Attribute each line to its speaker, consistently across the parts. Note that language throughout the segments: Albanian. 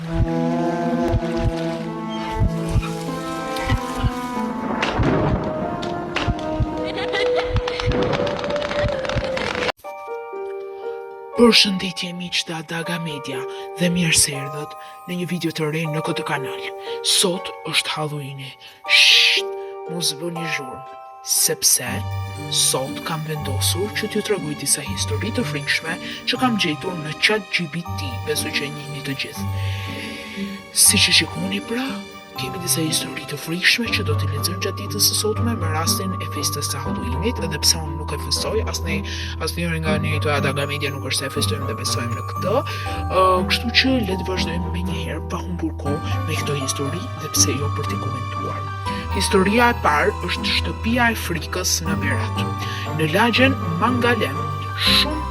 Speaker 1: Përshëndetje miq të Adaga Media dhe mirë se erdhët në një video të re në këtë kanal. Sot është Halloweeni. Mos bëni zhurmë, sepse sot kam vendosur që t'ju tregoj disa histori të frikshme që kam gjetur në ChatGPT, besoj që e njihni të gjithë. Siç e shikoni pra, kemi disa histori të frikshme që do t'i lexojmë gjatë ditës së sotme me rastin e festës së Halloweenit, edhe pse unë nuk e festoj, asnjëri nga ne të Adaga Media nuk është se e festojmë dhe besojmë në këtë. Kështu që le të vazhdojmë me një herë pa humbur kohë me këtë histori dhe pse jo për t'i komentuar. Historia e parë është shtëpia e frikës në Berat. Në lagjen Mangalem, shumë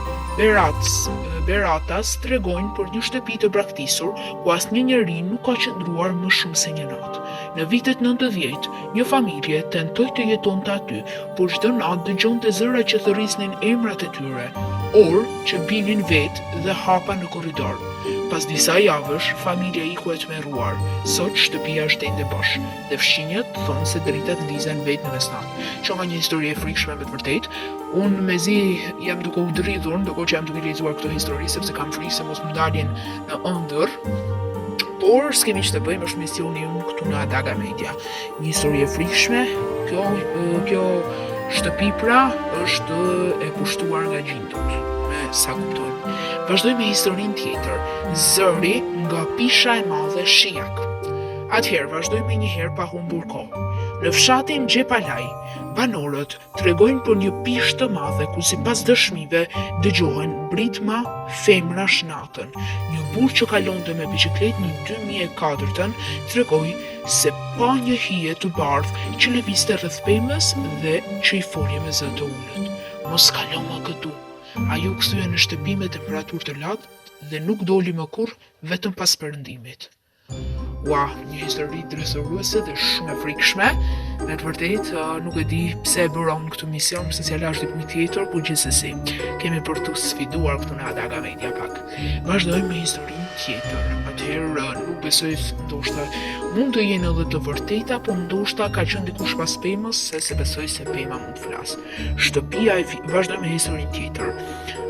Speaker 1: beratas tregojnë për një shtëpi të braktisur ku asnjë njeri nuk ka qëndruar më shumë se një natë. Në vitet 90, një familje tentoi të jetonte aty, por çdo natë dëgjonte zëra që thërrisnin emrat e tyre, orë që binin vetë dhe hapa në korridor. Pas disa javësh, familja iku e tmerruar. Sot shtëpia është ende bosh dhe fshinjët thonë se dritat ndizen vetë në mesnatë. Që nga një histori e frikshme me të vërtetë, unë mezi jam duke u dridhur, ndërkohë që jam duke lexuar këtë histori sepse kam frikë se mos më dalin në ëndër. Por s'kemi që të bëjmë, është misioni unë këtu në Adaga Media. Një histori e frikshme, kjo shtëpi pra është e pushtuar nga gjindut, me sa kuptojmë. Vazhdoj me historinë tjetër, zëri nga pisha e madhe Shiak. Atëherë vazhdojmë një herë pa humbur kohë. Në fshatin Gjepalaj, banorët tregojnë për një pishë të madhe ku sipas dëshmive dëgjohen britma femrash natën. Një burr që kalonte me biçikletë në 2004-ën tregoi se pa një hije të bardhë që lëvizte rreth pemës dhe që i folje me zë të ulët. Mos kalo më këtu. Ajo kthye në shtëpi me temperaturë të lartë dhe nuk doli më kurrë, vetëm pas perëndimit. Ua, një histori dresëruese dhe shumë e frikshme. Me të vërtetë, nuk e di pse e bëra unë këtë mision, se cila është diku tjetër, por gjithsesi, kemi për të sfiduar këtu në Adaga Media pak. Vazhdojmë me historinë tjetër. Atëherë nuk besoj, ndoshta mund të jenë edhe të vërteta, por ndoshta ka qenë dikush pas pemës, se besoj se pema mund të flasë. Vazhdojmë me historinë tjetër.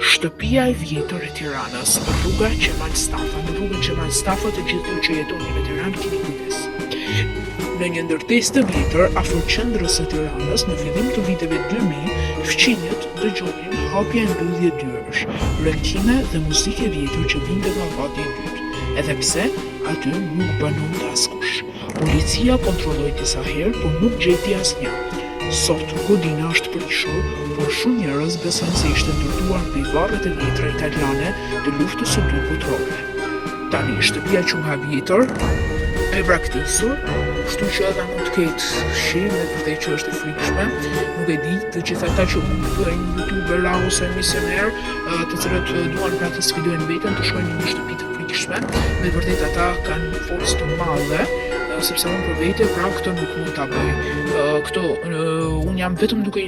Speaker 1: Shtëpia e vjetër e Tiranës, rruga Qemal Stafa. Në rrugën Qemal Stafa të gjithë që jetoni në Tiranë keni kujdes. Në një ndërtesë të vjetër afër qendrës së Tiranës, në fillim të viteve 2000, fqinjët dëgjonin hapje mbyllje dyerësh, rëntime dhe muzikë e vjetër që vinte nga vati i dytë. Edhe pse aty nuk banonte askush. Policia kontrolloi disa herë, por nuk gjeti asnjë. Sot godina është prishur, por shumë njerëz besojnë se ishte ndërtuar mbi varret e vjetra italiane të luftës së dytë botërore. Tani shtëpia që nga vjetër e braktisur, kështu që edhe mund të ketë shi, me përtej që është e frikshme. Nuk e di, të gjitha ata që mund të bëjnë youtuber ose misioner, të cilët duan pra të sfidojnë veten të shkojnë në një shtëpi të frikshme, me vërtet ata kanë forcë të madhe, sepse unë për vete, pra këtë nuk mund ta bëj. Unë jam vetëm duke i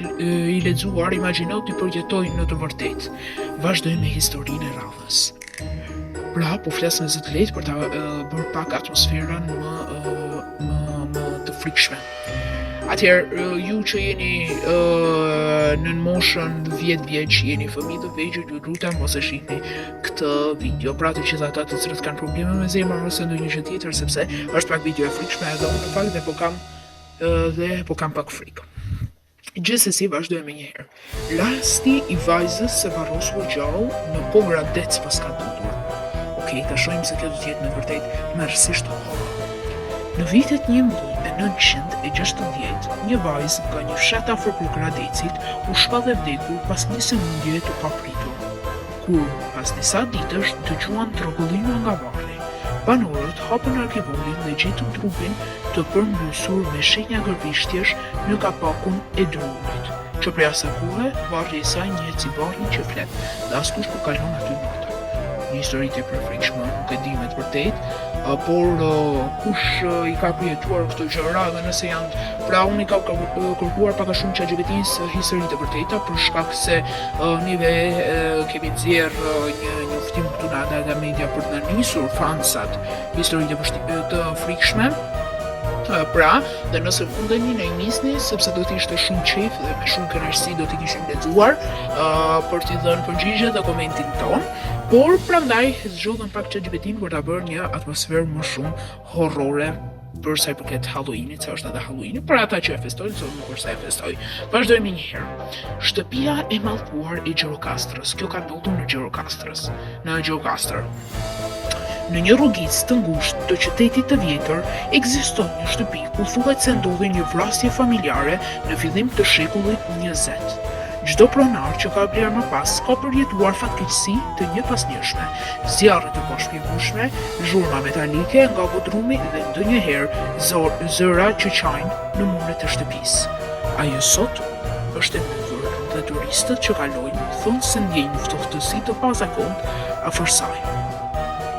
Speaker 1: lexuar, imagjino t'i përjetoj në të vërtetë. Vazhdoj me historinë e radhës. Pra, po flas me zë të lehtë për ta bërë pak atmosferën më të frikshme. Atëherë, ju që jeni në moshën 10 vjeç, jeni fëmijë të vegjël, ju lutem mos e shihni këtë video. Pra të gjithë ata të cilët kanë probleme me zemrën ose ndonjë gjë tjetër, sepse është pak video e frikshme edhe unë në fakt dhe po kam pak frikë. Gjithsesi vazhdojmë një herë. Rasti i vajzës së varrosur gjallë në Pogradec pas ka tutur. Okej, ta shohim se kjo do të jetë në vërtet merrsisht horror. Në vitet 1960, një vajzë nga një fshat afër Pogradecit u shpall e vdekur pas një sëmundje të papritur. Kur pas disa ditësh dëgjuan trokullime nga varri, banorët hapën arkivolin dhe gjetën trupin të përmbysur me shenja gërvishtjesh në kapakun e drunit, që prej asaj kohe varri i saj njihet si varri që flet dhe askush nuk kalon aty natën. Një histori tepër e frikshme, nuk e di me të vërtetë, por kush i ka përjetuar këto gjëra dhe nëse janë, pra unë i ka kërkuar pak a shumë ChatGPT-s histori të vërteta për shkak se nive kemi nxjerr një njoftim këtu në Adaga Media për të na nisur fansat histori të frikshme. Pra, dhe nëse mundeni na i nisni, sepse do të ishte shumë qejf dhe me shumë kënaqësi do t'i kishim lexuar për t'i dhënë përgjigje dhe komentin ton. Por prandaj zgjodhëm pak ChatGPT-n për ta bërë një atmosferë më shumë horrore për sa i përket Halloweenit, se është edhe Halloween, për ata që e festojnë, se nuk është sa e festoj. Vazhdojmë një herë. Shtëpia e mallkuar e Gjirokastrës. Kjo ka ndodhur në Gjirokastër. Në një rrugicë të ngushtë të qytetit të vjetër, ekziston një shtëpi ku thuhet se ndodhi një vrasje familjare në fillim të shekullit 20. Çdo pronar që ka bler më pas ka përjetuar fatkeqësi të njëpasnjëshme, zjarre të pashpjegueshme, zhurma metalike nga bodrumi dhe ndonjëherë zëra që qajnë në muret e shtëpisë. Ajo sot është e mbyllur dhe turistët që kalojnë thonë se ndjejnë ftoftësi të pazakontë afër saj.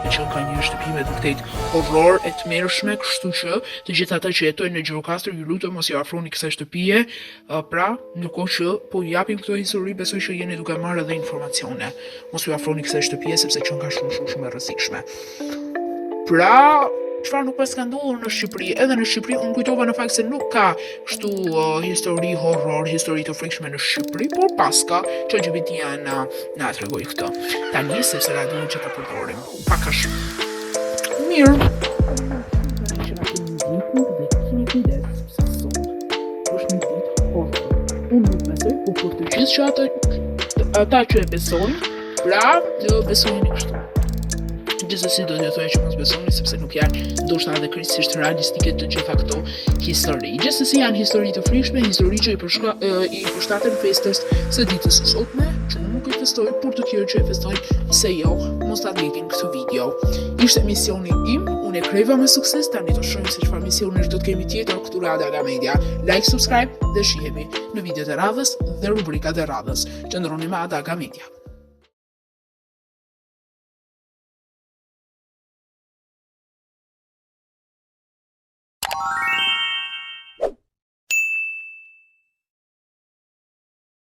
Speaker 1: Që ka një shtëpi me vërtet horror e tmerrshme, kështu që të gjithë ata që jetojnë në Gjirokastër, ju lutem mos ju afroni kësaj shtëpie, pra ndërkohë që po ju japim këtë histori, besoj që jeni duke marrë edhe informacione. Mos ju afroni kësaj shtëpie sepse që ka shumë e rrezikshme. Pra, çfarë nuk pas ka ndodhur në Shqipëri? Edhe në Shqipëri unë kujtova në fakt se nuk ka kështu histori horror, histori të frikshme në Shqipëri, por paska ChatGPT-ja na tregoi këtë. Tani sepse radion që ta përdorim. Pak a shumë. Mirë. Që na kemi ndjekur dhe kemi kujdes sepse sot është një ditë horror. Unë nuk besoj, por për të gjithë që ata që e besojnë, pra besojnë kështu. Gjithsesi do t'ju thoya që mos besoni sepse nuk janë ndoshta edhe krejtësisht realistike të gjitha këto histori. Gjithsesi janë histori të frikshme, histori që i përshtaten festës së ditës së sotme, që unë nuk i festoj, por të tjerë që e festojnë, se jo, mos ta ndjekin këtë video. Ishte misioni im, unë e kreva me sukses, tani do shohim se çfarë misionesh do të kemi tjetër këtu në Adaga Media. Like, subscribe dhe shihemi në videot e radhës dhe rubrikat e radhës. Qëndroni me Adaga Media.